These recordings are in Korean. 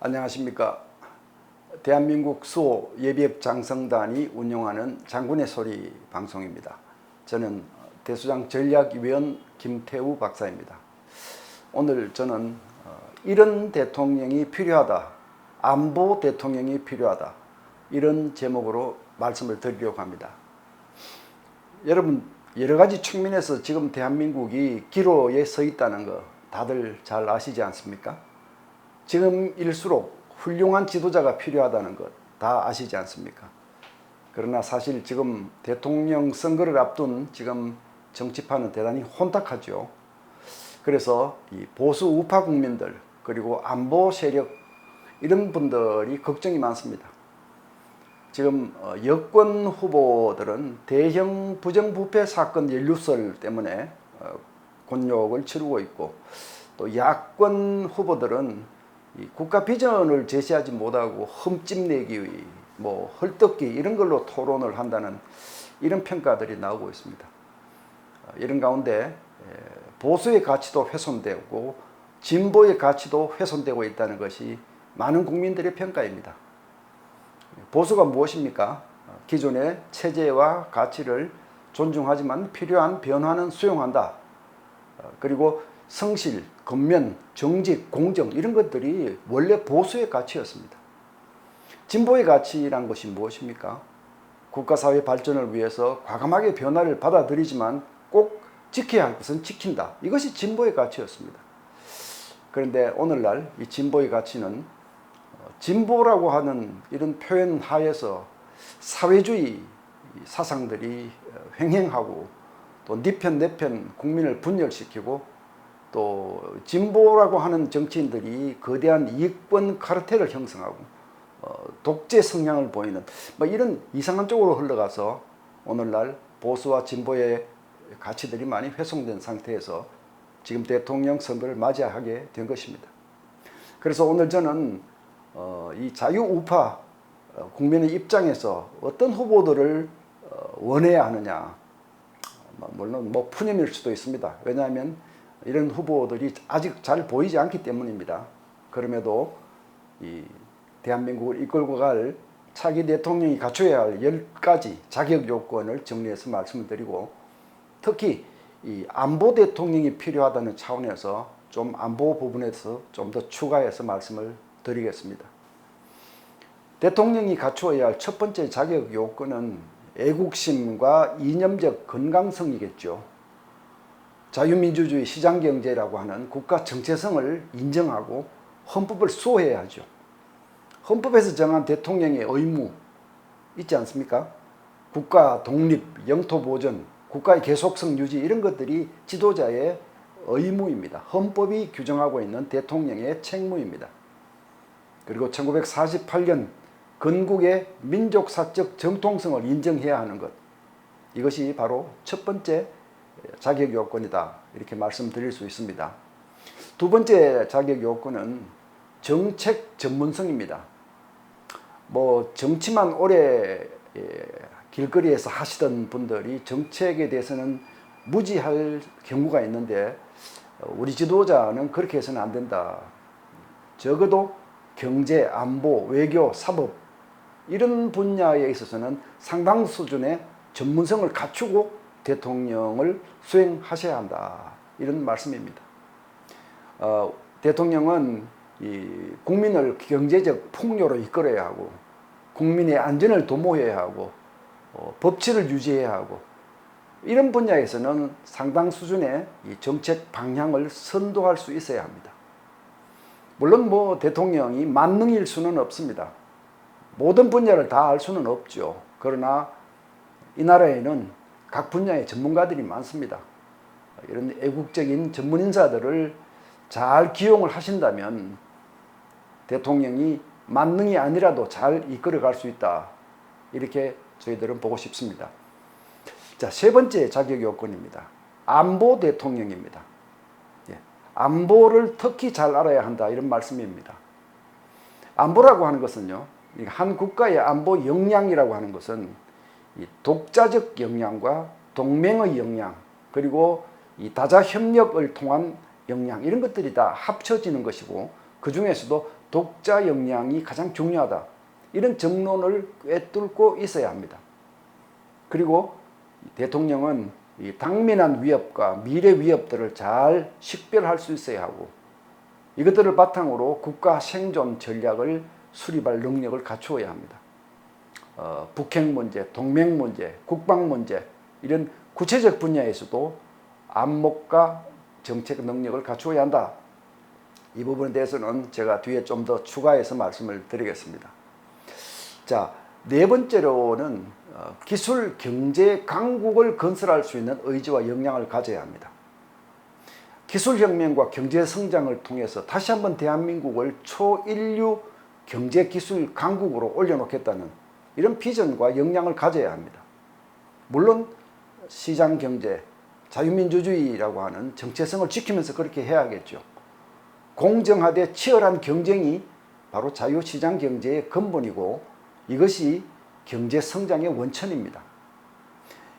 안녕하십니까. 대한민국 수호 예비역 장성단이 운영하는 장군의 소리 방송입니다. 저는 대수장 전략위원 김태우 박사입니다. 오늘 저는 이런 대통령이 필요하다, 안보 대통령이 필요하다, 이런 제목으로 말씀을 드리려고 합니다. 여러분, 여러 가지 측면에서 지금 대한민국이 기로에 서 있다는 거 다들 잘 아시지 않습니까? 지금일수록 훌륭한 지도자가 필요하다는 것 다 아시지 않습니까? 그러나 사실 지금 대통령 선거를 앞둔 지금 정치판은 대단히 혼탁하죠. 그래서 이 보수 우파 국민들 그리고 안보 세력 이런 분들이 걱정이 많습니다. 지금 여권 후보들은 대형 부정부패 사건 연루설 때문에 곤욕을 치르고 있고, 또 야권 후보들은 이 국가 비전을 제시하지 못하고 흠집내기, 헐떡기 이런 걸로 토론을 한다는 이런 평가들이 나오고 있습니다. 이런 가운데 보수의 가치도 훼손되고 진보의 가치도 훼손되고 있다는 것이 많은 국민들의 평가입니다. 보수가 무엇입니까? 기존의 체제와 가치를 존중하지만 필요한 변화는 수용한다. 그리고 성실, 근면, 정직, 공정 이런 것들이 원래 보수의 가치였습니다. 진보의 가치란 것이 무엇입니까? 국가사회 발전을 위해서 과감하게 변화를 받아들이지만 꼭 지켜야 할 것은 지킨다. 이것이 진보의 가치였습니다. 그런데 오늘날 이 진보의 가치는 진보라고 하는 이런 표현 하에서 사회주의 사상들이 횡행하고, 또 네 편 내 편 국민을 분열시키고, 또 진보라고 하는 정치인들이 거대한 이익권 카르텔을 형성하고 독재 성향을 보이는 이런 이상한 쪽으로 흘러가서 오늘날 보수와 진보의 가치들이 많이 훼손된 상태에서 지금 대통령 선거를 맞이하게 된 것입니다. 그래서 오늘 저는 이 자유우파 국민의 입장에서 어떤 후보들을 원해야 하느냐, 물론 푸념일 수도 있습니다. 왜냐하면 이런 후보들이 아직 잘 보이지 않기 때문입니다. 그럼에도 이 대한민국을 이끌고 갈 차기 대통령이 갖춰야 할 10가지 자격 요건을 정리해서 말씀을 드리고, 특히 이 안보 대통령이 필요하다는 차원에서 좀 안보 부분에서 좀 더 추가해서 말씀을 드리겠습니다. 대통령이 갖추어야 할 첫 번째 자격 요건은 애국심과 이념적 건강성이겠죠. 자유민주주의 시장경제라고 하는 국가 정체성을 인정하고 헌법을 수호해야 하죠. 헌법에서 정한 대통령의 의무 있지 않습니까? 국가 독립, 영토 보전, 국가의 계속성 유지 이런 것들이 지도자의 의무입니다. 헌법이 규정하고 있는 대통령의 책무입니다. 그리고 1948년 건국의 민족사적 정통성을 인정해야 하는 것, 이것이 바로 첫 번째 자격 요건이다, 이렇게 말씀드릴 수 있습니다. 두 번째 자격 요건은 정책 전문성입니다. 정치만 오래 길거리에서 하시던 분들이 정책에 대해서는 무지할 경우가 있는데, 우리 지도자는 그렇게 해서는 안 된다. 적어도 경제, 안보, 외교, 사법 이런 분야에 있어서는 상당 수준의 전문성을 갖추고 대통령을 수행하셔야 한다, 이런 말씀입니다. 대통령은 이 국민을 경제적 풍요로 이끌어야 하고, 국민의 안전을 도모해야 하고, 법치를 유지해야 하고, 이런 분야에서는 상당 수준의 이 정책 방향을 선도할 수 있어야 합니다. 물론 대통령이 만능일 수는 없습니다. 모든 분야를 다 알 수는 없죠. 그러나 이 나라에는 각 분야의 전문가들이 많습니다. 이런 애국적인 전문 인사들을 잘 기용을 하신다면 대통령이 만능이 아니라도 잘 이끌어갈 수 있다, 이렇게 저희들은 보고 싶습니다. 자, 세 번째 자격 요건입니다. 안보 대통령입니다. 안보를 특히 잘 알아야 한다, 이런 말씀입니다. 안보라고 하는 것은요, 한 국가의 안보 역량이라고 하는 것은 이 독자적 역량과 동맹의 역량, 그리고 이 다자 협력을 통한 역량, 이런 것들이 다 합쳐지는 것이고, 그 중에서도 독자 역량이 가장 중요하다. 이런 정론을 꿰뚫고 있어야 합니다. 그리고 대통령은 이 당면한 위협과 미래 위협들을 잘 식별할 수 있어야 하고 이것들을 바탕으로 국가 생존 전략을 수립할 능력을 갖추어야 합니다. 북핵 문제, 동맹 문제, 국방 문제 이런 구체적 분야에서도 안목과 정책 능력을 갖추어야 한다. 이 부분에 대해서는 제가 뒤에 좀 더 추가해서 말씀을 드리겠습니다. 자, 네 번째로는 기술 경제 강국을 건설할 수 있는 의지와 역량을 가져야 합니다. 기술혁명과 경제성장을 통해서 다시 한번 대한민국을 초인류 경제기술 강국으로 올려놓겠다는 이런 비전과 역량을 가져야 합니다. 물론 시장경제, 자유민주주의라고 하는 정체성을 지키면서 그렇게 해야겠죠. 공정하되 치열한 경쟁이 바로 자유시장경제의 근본이고 이것이 경제성장의 원천입니다.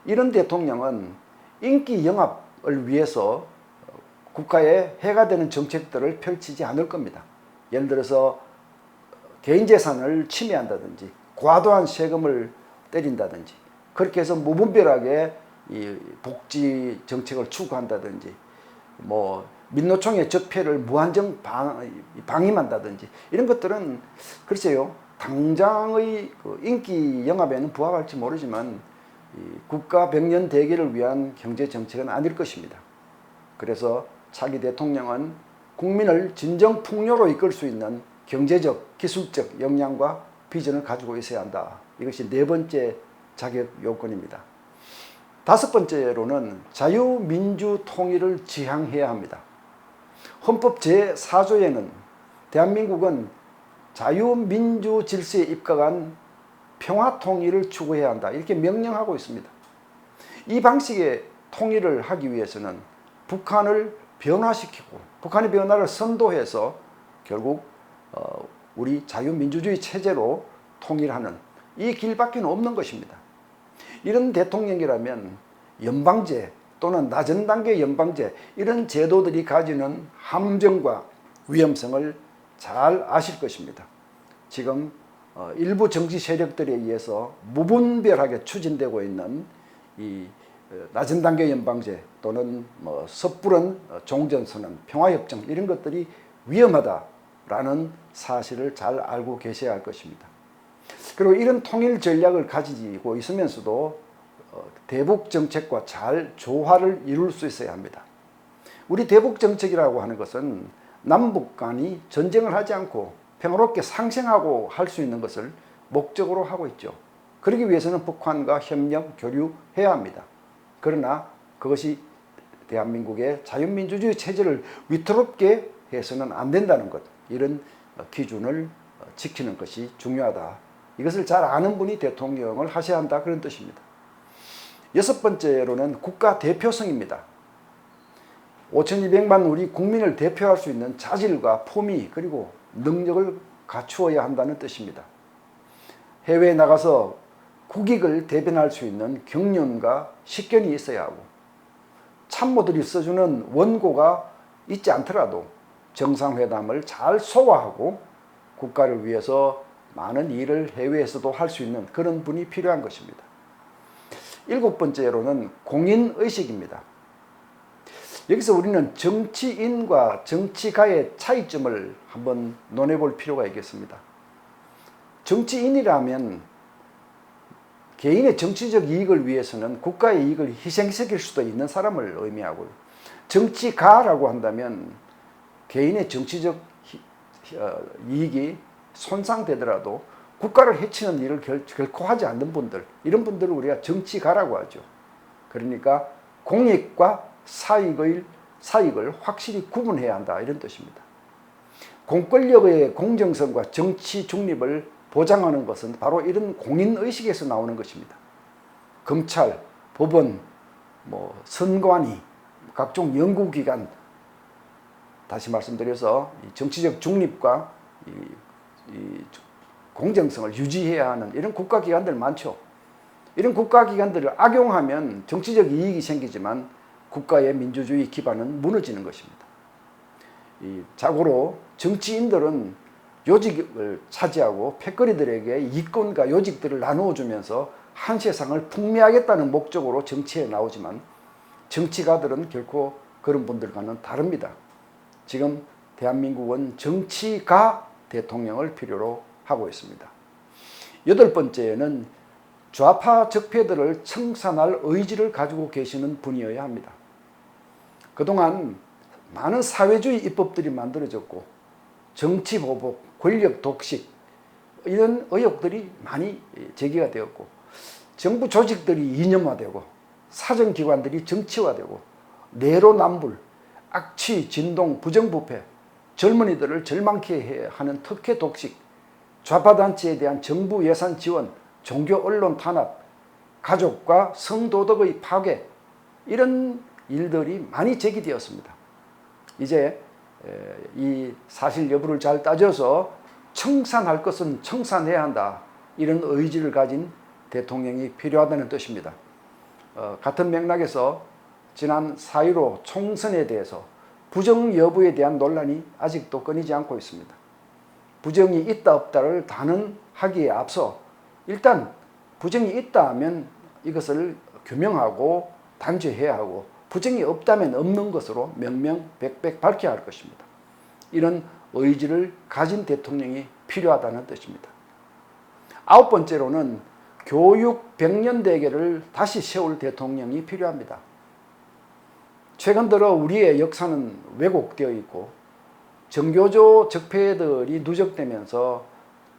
이런 대통령은 인기 영합을 위해서 국가에 해가 되는 정책들을 펼치지 않을 겁니다. 예를 들어서 개인재산을 침해한다든지 과도한 세금을 때린다든지 그렇게 해서 무분별하게 이 복지 정책을 추구한다든지 뭐 민노총의 적폐를 무한정 방임한다든지 이런 것들은 글쎄요 당장의 그 인기 영합에는 부합할지 모르지만 이 국가 백년 대계를 위한 경제 정책은 아닐 것입니다. 그래서 차기 대통령은 국민을 진정 풍요로 이끌 수 있는 경제적, 기술적 역량과 비전을 가지고 있어야 한다. 이것이 네 번째 자격 요건입니다. 다섯 번째로는 자유민주 통일을 지향해야 합니다. 헌법 제4조에는 대한민국은 자유민주 질서에 입각한 평화통일을 추구해야 한다. 이렇게 명령하고 있습니다. 이 방식의 통일을 하기 위해서는 북한을 변화시키고 북한의 변화를 선도해서 결국 우리 자유민주주의 체제로 통일하는 이 길밖에 없는 것입니다. 이런 대통령이라면 연방제 또는 낮은 단계 연방제 이런 제도들이 가지는 함정과 위험성을 잘 아실 것입니다. 지금 일부 정치 세력들에 의해서 무분별하게 추진되고 있는 이 낮은 단계 연방제 또는 뭐 섣부른 종전선언, 평화협정 이런 것들이 위험하다라는 사실을 잘 알고 계셔야 할 것입니다. 그리고 이런 통일 전략을 가지고 있으면서도 대북 정책과 잘 조화를 이룰 수 있어야 합니다. 우리 대북 정책이라고 하는 것은 남북 간이 전쟁을 하지 않고 평화롭게 상생하고 할 수 있는 것을 목적으로 하고 있죠. 그러기 위해서는 북한과 협력, 교류해야 합니다. 그러나 그것이 대한민국의 자유민주주의 체제를 위태롭게 해서는 안 된다는 것, 이런 기준을 지키는 것이 중요하다. 이것을 잘 아는 분이 대통령을 하셔야 한다, 그런 뜻입니다. 여섯 번째로는 국가 대표성입니다. 5,200만 우리 국민을 대표할 수 있는 자질과 품위 그리고 능력을 갖추어야 한다는 뜻입니다. 해외에 나가서 국익을 대변할 수 있는 경륜과 식견이 있어야 하고 참모들이 써주는 원고가 있지 않더라도 정상회담을 잘 소화하고 국가를 위해서 많은 일을 해외에서도 할 수 있는 그런 분이 필요한 것입니다. 일곱 번째로는 공인의식입니다. 여기서 우리는 정치인과 정치가의 차이점을 한번 논해볼 필요가 있겠습니다. 정치인이라면 개인의 정치적 이익을 위해서는 국가의 이익을 희생시킬 수도 있는 사람을 의미하고요. 정치가라고 한다면 개인의 정치적 이익이 손상되더라도 국가를 해치는 일을 결코 하지 않는 분들, 이런 분들을 우리가 정치가라고 하죠. 그러니까 공익과 사익을 확실히 구분해야 한다, 이런 뜻입니다. 공권력의 공정성과 정치 중립을 보장하는 것은 바로 이런 공인의식에서 나오는 것입니다. 검찰, 법원, 선관위, 각종 연구기관, 다시 말씀드려서 정치적 중립과 이 공정성을 유지해야 하는 이런 국가기관들 많죠. 이런 국가기관들을 악용하면 정치적 이익이 생기지만 국가의 민주주의 기반은 무너지는 것입니다. 자고로 정치인들은 요직을 차지하고 패거리들에게 이권과 요직들을 나누어 주면서 한 세상을 풍미하겠다는 목적으로 정치에 나오지만 정치가들은 결코 그런 분들과는 다릅니다. 지금 대한민국은 정치가 대통령을 필요로 하고 있습니다. 여덟 번째는 좌파 적폐들을 청산할 의지를 가지고 계시는 분이어야 합니다. 그동안 많은 사회주의 입법들이 만들어졌고 정치보복, 권력 독식 이런 의혹들이 많이 제기가 되었고 정부 조직들이 이념화되고 사정기관들이 정치화되고 내로남불, 악취, 진동, 부정부패, 젊은이들을 절망케 하는 특혜 독식, 좌파단체에 대한 정부 예산 지원, 종교 언론 탄압, 가족과 성도덕의 파괴 이런 일들이 많이 제기되었습니다. 이제 이 사실 여부를 잘 따져서 청산할 것은 청산해야 한다. 이런 의지를 가진 대통령이 필요하다는 뜻입니다. 같은 맥락에서 지난 4.15 총선에 대해서 부정 여부에 대한 논란이 아직도 끊이지 않고 있습니다. 부정이 있다 없다를 단언하기에 앞서 일단 부정이 있다 하면 이것을 규명하고 단죄해야 하고 부정이 없다면 없는 것으로 명명백백 밝혀야 할 것입니다. 이런 의지를 가진 대통령이 필요하다는 뜻입니다. 아홉 번째로는 교육 100년 대계를 다시 세울 대통령이 필요합니다. 최근 들어 우리의 역사는 왜곡되어 있고 정교조 적폐들이 누적되면서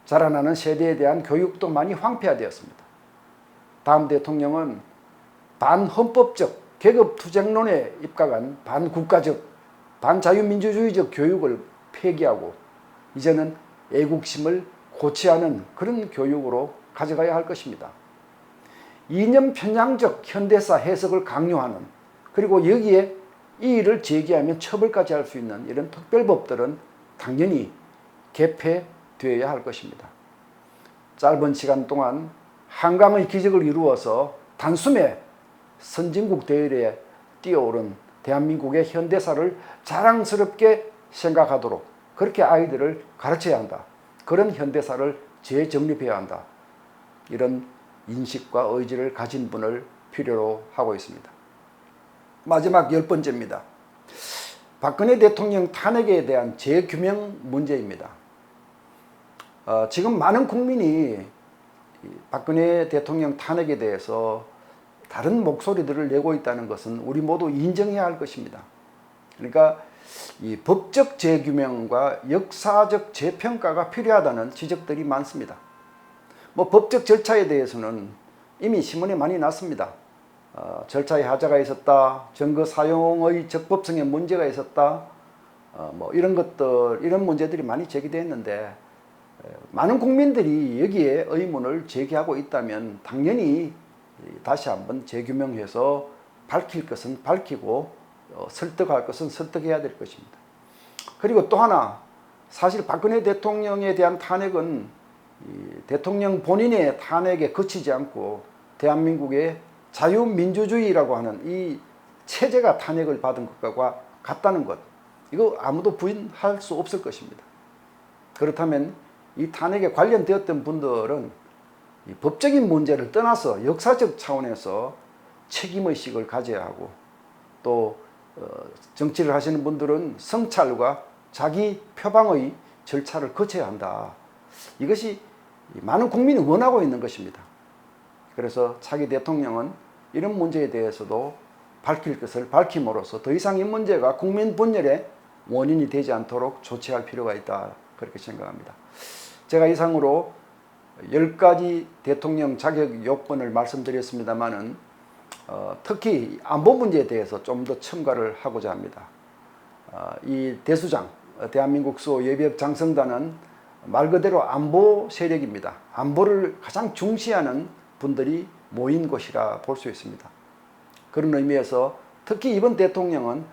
자라나는 세대에 대한 교육도 많이 황폐화되었습니다. 다음 대통령은 반헌법적 계급투쟁론에 입각한 반국가적, 반자유민주주의적 교육을 폐기하고 이제는 애국심을 고취하는 그런 교육으로 가져가야 할 것입니다. 이념 편향적 현대사 해석을 강요하는 그리고 여기에 이의를 제기하면 처벌까지 할 수 있는 이런 특별법들은 당연히 개폐되어야 할 것입니다. 짧은 시간 동안 한강의 기적을 이루어서 단숨에 선진국 대열에 뛰어오른 대한민국의 현대사를 자랑스럽게 생각하도록 그렇게 아이들을 가르쳐야 한다. 그런 현대사를 재정립해야 한다. 이런 인식과 의지를 가진 분을 필요로 하고 있습니다. 마지막 10번째입니다. 박근혜 대통령 탄핵에 대한 재규명 문제입니다. 지금 많은 국민이 박근혜 대통령 탄핵에 대해서 다른 목소리들을 내고 있다는 것은 우리 모두 인정해야 할 것입니다. 그러니까 이 법적 재규명과 역사적 재평가가 필요하다는 지적들이 많습니다. 법적 절차에 대해서는 이미 신문에 많이 났습니다. 절차에 하자가 있었다, 증거 사용의 적법성에 문제가 있었다, 이런 것들, 이런 문제들이 많이 제기됐는데 많은 국민들이 여기에 의문을 제기하고 있다면 당연히 다시 한번 재규명해서 밝힐 것은 밝히고 설득할 것은 설득해야 될 것입니다. 그리고 또 하나 사실 박근혜 대통령에 대한 탄핵은 대통령 본인의 탄핵에 그치지 않고 대한민국의 자유민주주의라고 하는 이 체제가 탄핵을 받은 것과 같다는 것, 이거 아무도 부인할 수 없을 것입니다. 그렇다면 이 탄핵에 관련되었던 분들은 이 법적인 문제를 떠나서 역사적 차원에서 책임의식을 가져야 하고 또 정치를 하시는 분들은 성찰과 자기 표방의 절차를 거쳐야 한다. 이것이 많은 국민이 원하고 있는 것입니다. 그래서 차기 대통령은 이런 문제에 대해서도 밝힐 것을 밝힘으로써 더 이상 이 문제가 국민 분열의 원인이 되지 않도록 조치할 필요가 있다. 그렇게 생각합니다. 제가 이상으로 10가지 대통령 자격 요건을 말씀드렸습니다마는 특히 안보 문제에 대해서 좀 더 첨가를 하고자 합니다. 이 대수장, 대한민국 수호 예비역 장성단은 말 그대로 안보 세력입니다. 안보를 가장 중시하는 분들이 모인 곳이라 볼 수 있습니다. 그런 의미에서 특히 이번 대통령은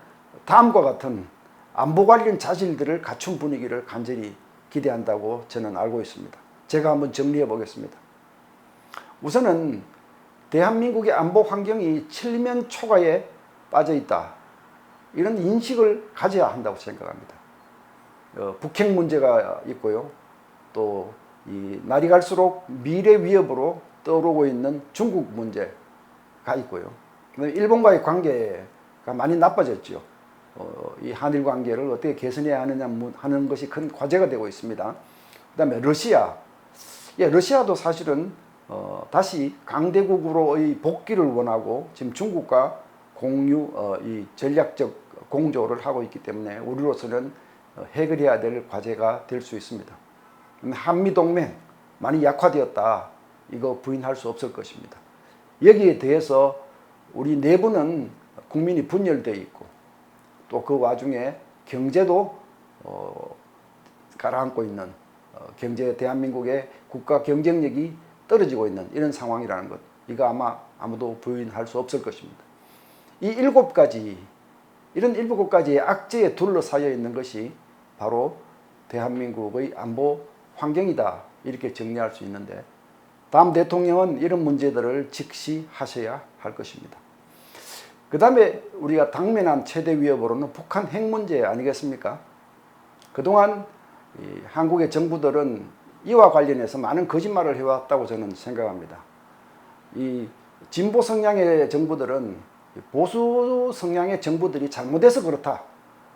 다음과 같은 안보 관련 자질들을 갖춘 분위기를 간절히 기대한다고 저는 알고 있습니다. 제가 한번 정리해 보겠습니다. 우선은 대한민국의 안보 환경이 칠면 초가에 빠져 있다. 이런 인식을 가져야 한다고 생각합니다. 북핵 문제가 있고요. 또 이 날이 갈수록 미래 위협으로 떠오르고 있는 중국 문제가 있고요. 일본과의 관계가 많이 나빠졌죠. 이 한일 관계를 어떻게 개선해야 하느냐 하는 것이 큰 과제가 되고 있습니다. 그다음에 러시아. 예, 러시아도 사실은 다시 강대국으로의 복귀를 원하고 지금 중국과 이 전략적 공조를 하고 있기 때문에 우리로서는 해결해야 될 과제가 될 수 있습니다. 한미동맹 많이 약화되었다. 이거 부인할 수 없을 것입니다. 여기에 대해서 우리 내부는 국민이 분열되어 있고 또 그 와중에 경제도 가라앉고 있는 경제 대한민국의 국가 경쟁력이 떨어지고 있는 이런 상황이라는 것, 이거 아마 아무도 부인할 수 없을 것입니다. 이 이런 7가지의 악재에 둘러싸여 있는 것이 바로 대한민국의 안보 환경이다, 이렇게 정리할 수 있는데, 다음 대통령은 이런 문제들을 직시하셔야 할 것입니다. 그 다음에 우리가 당면한 최대 위협으로는 북한 핵 문제 아니겠습니까? 그동안 한국의 정부들은 이와 관련해서 많은 거짓말을 해왔다고 저는 생각합니다. 이 진보 성향의 정부들은 보수 성향의 정부들이 잘못해서 그렇다,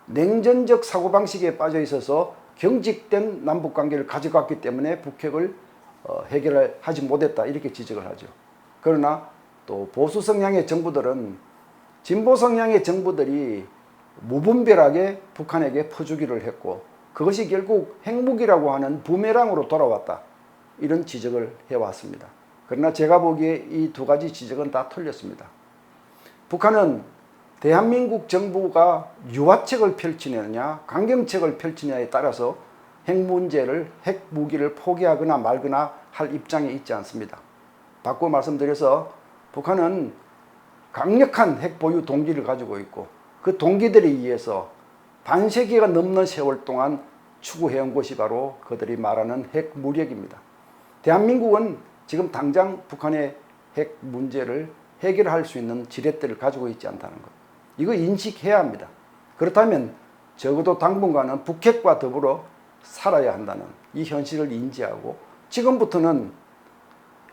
냉전적 사고방식에 빠져 있어서 경직된 남북관계를 가져갔기 때문에 북핵을 해결하지 못했다, 이렇게 지적을 하죠. 그러나 또 보수 성향의 정부들은 진보 성향의 정부들이 무분별하게 북한에게 퍼주기를 했고 그것이 결국 핵무기라고 하는 부메랑으로 돌아왔다, 이런 지적을 해왔습니다. 그러나 제가 보기에 이 2가지 지적은 다 틀렸습니다. 북한은 대한민국 정부가 유화책을 펼치느냐 강경책을 펼치느냐에 따라서 핵무기를 포기하거나 말거나 할 입장에 있지 않습니다. 바꿔 말씀드려서 북한은 강력한 핵 보유 동기를 가지고 있고 그 동기들에 의해서 반세기가 넘는 세월 동안 추구해온 것이 바로 그들이 말하는 핵 무력입니다. 대한민국은 지금 당장 북한의 핵 문제를 해결할 수 있는 지렛대를 가지고 있지 않다는 것, 이거 인식해야 합니다. 그렇다면 적어도 당분간은 북핵과 더불어 살아야 한다는 이 현실을 인지하고 지금부터는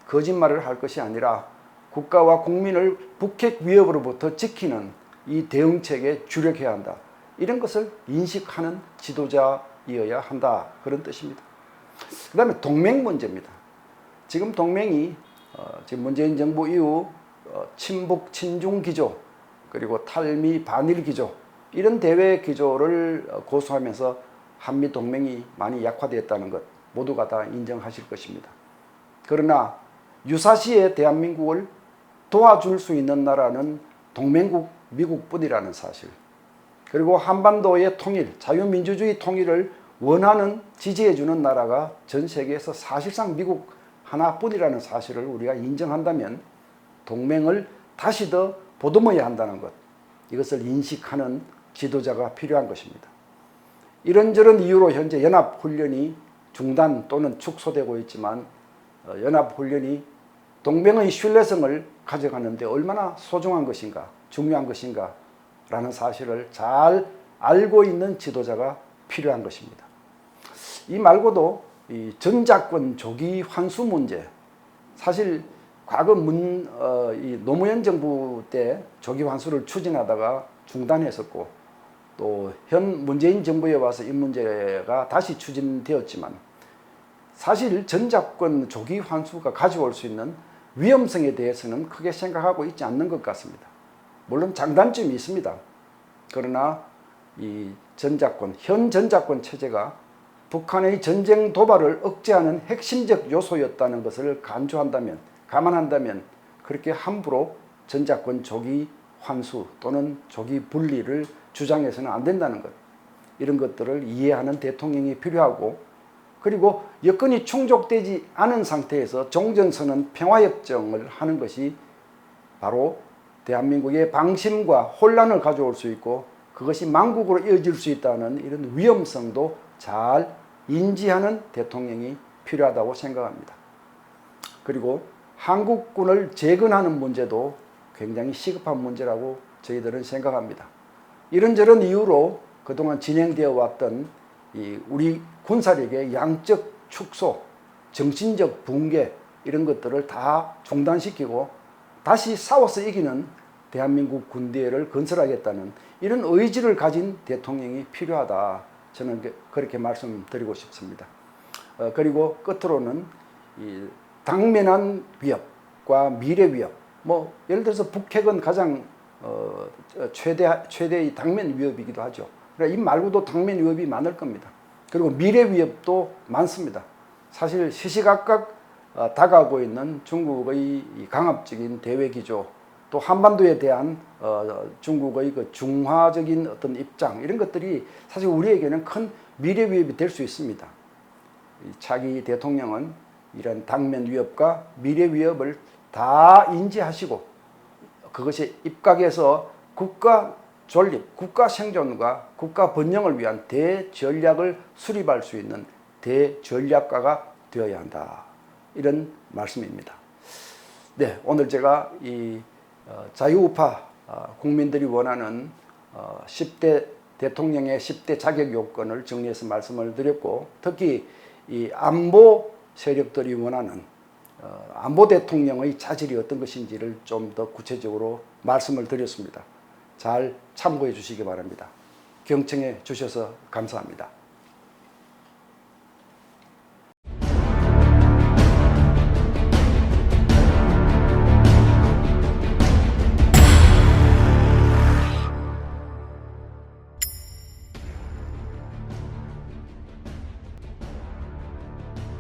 거짓말을 할 것이 아니라 국가와 국민을 북핵 위협으로부터 지키는 이 대응책에 주력해야 한다, 이런 것을 인식하는 지도자이어야 한다, 그런 뜻입니다. 그 다음에 동맹 문제입니다. 지금 동맹이 지금 문재인 정부 이후 친북 친중 기조 그리고 탈미 반일 기조, 이런 대외 기조를 고수하면서 한미 동맹이 많이 약화되었다는 것 모두가 다 인정하실 것입니다. 그러나 유사시에 대한민국을 도와줄 수 있는 나라는 동맹국 미국뿐이라는 사실, 그리고 한반도의 통일, 자유민주주의 통일을 원하는, 지지해주는 나라가 전 세계에서 사실상 미국 하나뿐이라는 사실을 우리가 인정한다면 동맹을 다시 더 보듬어야 한다는 것, 이것을 인식하는 지도자가 필요한 것입니다. 이런저런 이유로 현재 연합훈련이 중단 또는 축소되고 있지만 연합훈련이 동맹의 신뢰성을 가져가는데 얼마나 소중한 것인가, 중요한 것인가 라는 사실을 잘 알고 있는 지도자가 필요한 것입니다. 이 말고도 이 전작권 조기 환수 문제, 사실 과거 이 노무현 정부 때 조기 환수를 추진하다가 중단했었고 또 현 문재인 정부에 와서 이 문제가 다시 추진되었지만 사실 전작권 조기 환수가 가져올 수 있는 위험성에 대해서는 크게 생각하고 있지 않는 것 같습니다. 물론 장단점이 있습니다. 그러나 이 현 전작권 체제가 북한의 전쟁 도발을 억제하는 핵심적 요소였다는 것을 감안한다면 그렇게 함부로 전작권 조기 환수 또는 조기 분리를 주장해서는 안 된다는 것, 이런 것들을 이해하는 대통령이 필요하고, 그리고 여건이 충족되지 않은 상태에서 종전선언 평화협정을 하는 것이 바로 대한민국의 방심과 혼란을 가져올 수 있고 그것이 망국으로 이어질 수 있다는 이런 위험성도 잘 인지하는 대통령이 필요하다고 생각합니다. 그리고 한국군을 재건하는 문제도 굉장히 시급한 문제라고 저희들은 생각합니다. 이런저런 이유로 그동안 진행되어 왔던 우리 군사력의 양적 축소, 정신적 붕괴 이런 것들을 다 중단시키고 다시 싸워서 이기는 대한민국 군대를 건설하겠다는 이런 의지를 가진 대통령이 필요하다. 저는 그렇게 말씀드리고 싶습니다. 그리고 끝으로는 이 당면한 위협과 미래 위협, 뭐 예를 들어서 북핵은 가장 최대의 당면 위협이기도 하죠. 그러니까 이 말고도 당면 위협이 많을 겁니다. 그리고 미래 위협도 많습니다. 사실 시시각각 다가오고 있는 중국의 강압적인 대외 기조, 또 한반도에 대한 중국의 그 중화적인 어떤 입장 이런 것들이 사실 우리에게는 큰 미래 위협이 될 수 있습니다. 차기 대통령은 이런 당면 위협과 미래 위협을 다 인지하시고 그것이 입각해서 국가 존립, 국가 생존과 국가 번영을 위한 대전략을 수립할 수 있는 대전략가가 되어야 한다. 이런 말씀입니다. 네, 오늘 제가 이 자유우파 국민들이 원하는 10대 대통령의 10대 자격 요건을 정리해서 말씀을 드렸고, 특히 이 안보 세력들이 원하는 안보 대통령의 자질이 어떤 것인지를 좀 더 구체적으로 말씀을 드렸습니다. 잘 참고해 주시기 바랍니다. 경청해 주셔서 감사합니다.